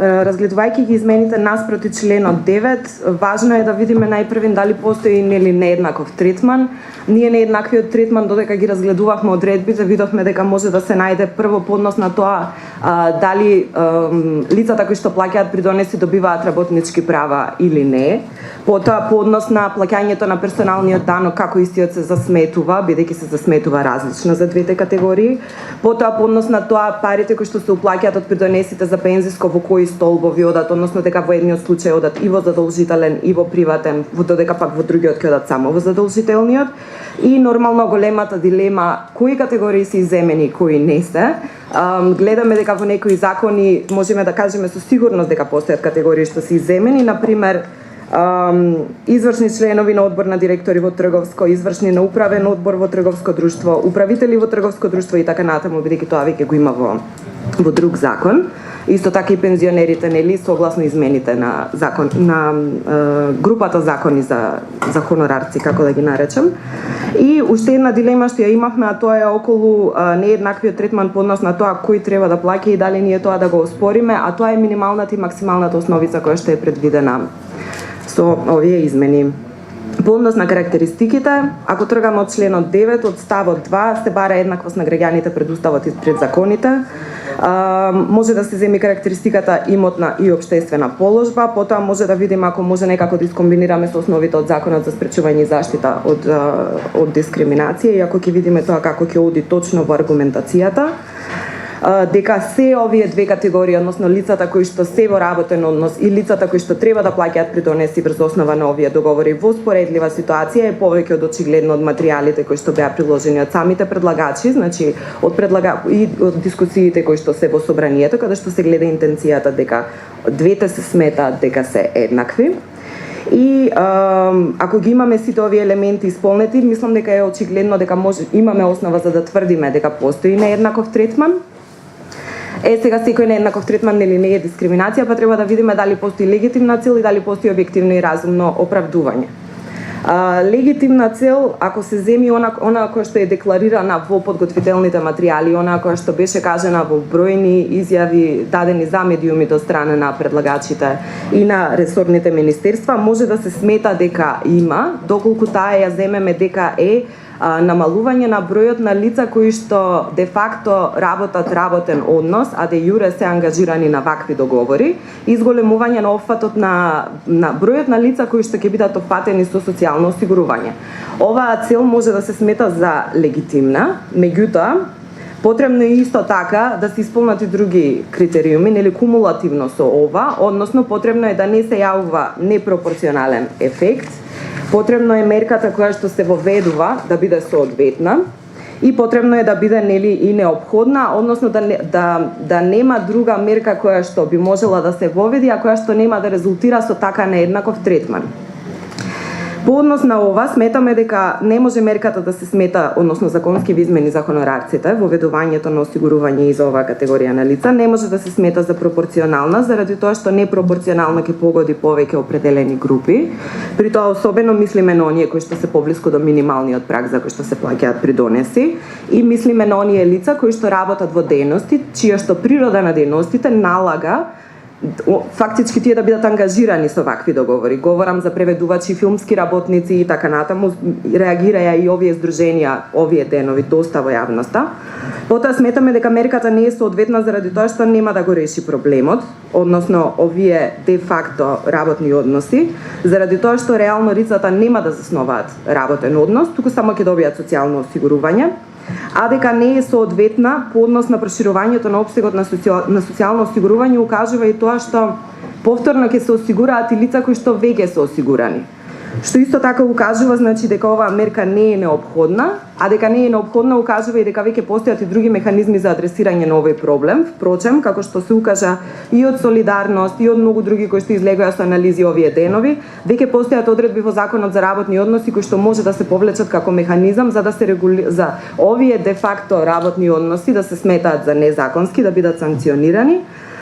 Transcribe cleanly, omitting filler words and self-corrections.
Разгледувајќи ги измените наспроти членот 9, важно е да видиме најпрвен дали постои или нееднаков третман. Ние нееднаквиот третман, додека ги разгледувавме одредбите, видовме дека може да се најде прво по однос на тоа дали лицата кои што плаќаат придонеси добиваат работнички права или не. Потоа по однос на плаќањето на персоналниот данок, како истиот се засметува, бидејќи се засметува различно за двете категории. Потоа по однос на тоа парите кои што се уплаќаат од придонесите за пензиско во кои столбови одат, односно дека во едниот случај одат и во задолжителен и во приватен, додека пак во другиот ќе одат само во задолжителниот. И нормално големата дилема кои категории се иземени, кои не се. Гледаме дека во некои закони можеме да кажеме со сигурност дека постојат категории што се иземени, например извршни членови на одбор на директори во трговско, извршни на управен одбор во трговско друштво, управители во трговско друштво и така натаму, бидејќи тоа веќе го има во друг закон. Исто така и пензионерите, нели, согласно измените на закон на групата закони за хонорарци, како да ги наречем. И уште една дилема што ја имавме, а тоа е околу нееднаквиот третман по однос на тоа кој треба да плаќа и дали ние тоа да го оспориме, а тоа е минималната и максималната основица која што е предвидена со овие измени. По однос на карактеристиките, ако тргаме од членот 9, од ставот 2 се бара еднаквост на граѓаните пред уставот и пред законите. Може да се земи карактеристиката имотна и општествена положба, потоа може да видиме ако може некако да искомбинираме со основите од законот за спречување и заштита од дискриминација и ако ќе видиме тоа како ќе оди точно во аргументацијата. Дека се овие две категории, односно лицата кои што се во работен однос и лицата кои што треба да плаќаат придонеси врз основа на овие договори во споредлива ситуација е повеќе од очигледно од материјалите кои што беа приложени од самите предлагачи, значи и од дискусиите кои што се во собранието, каде што се гледа интенцијата дека двете се сметаат дека се еднакви. И ако ги имаме сите овие елементи исполнети, мислам дека е очигледно дека имаме основа за да тврдиме дека постои нееднаков третман. Сега секој нееднаков третман или не е дискриминација, па треба да видиме дали постои легитимна цел и дали постои објективно и разумно оправдување. Легитимна цел, ако се земи она која што е декларирана во подготвителните материјали, она која што беше кажана во бројни изјави дадени за медиуми до страна на предлагачите и на ресорните министерства, може да се смета дека има, доколку таа ја земеме дека е намалување на бројот на лица кои што де факто работат работен однос, а де јуре се ангажирани на вакви договори, и изголемување на опфатот на бројот на лица кои што ќе бидат опфатени со социјално осигурување. Оваа цел може да се смета за легитимна, меѓутоа потребно е исто така да се исполнат и други критериуми, нели кумулативно со ова, односно потребно е да не се јавува непропорционален ефект. Потребно е мерката која што се воведува да биде соодветна и потребно е да биде нели и неопходна, односно да нема друга мерка која што би можела да се воведи, а која што нема да резултира со така нееднаков третман. По однос на ова, сметаме дека не може мерката да се смета, односно законски измени за хонорарците, воведувањето на осигурување и за оваа категорија на лица, не може да се смета за пропорционална, заради тоа што непропорционално ќе погоди повеќе определени групи. При тоа особено мислиме на оние кои што се поблиску до минималниот праг за кои што се плаќаат придонеси и мислиме на оние лица кои што работат во дејности, чија што природа на дејностите налага фактички тие да бидат ангажирани со вакви договори. Говорам за преведувачи, филмски работници и така натаму. Реагираја и овие здруженија овие денови доста во јавноста. Потоа сметаме дека мерката не е соодветна заради тоа што нема да го реши проблемот, односно овие де факто работни односи, заради тоа што реално лицата нема да засноваат работен однос, туку само ќе добијат социјално осигурување, а дека не е соодветна по однос на проширувањето на опсегот на социјално осигурување укажува и тоа што повторно ќе се осигураат и лица кои што веќе се осигурани. Што исто така укажува значи дека оваа мерка не е неопходна, а дека не е неопходна укажува и дека веќе постојат и други механизми за адресирање на овој проблем. Впрочем, како што се укажа и од Солидарност и од многу други кои што излегоа со анализи овие денови, веќе постојат одредби во Законот за работни односи кои што може да се повлечат како механизам за да се за овие де факто работни односи да се сметаат за незаконски, да бидат санкционирани,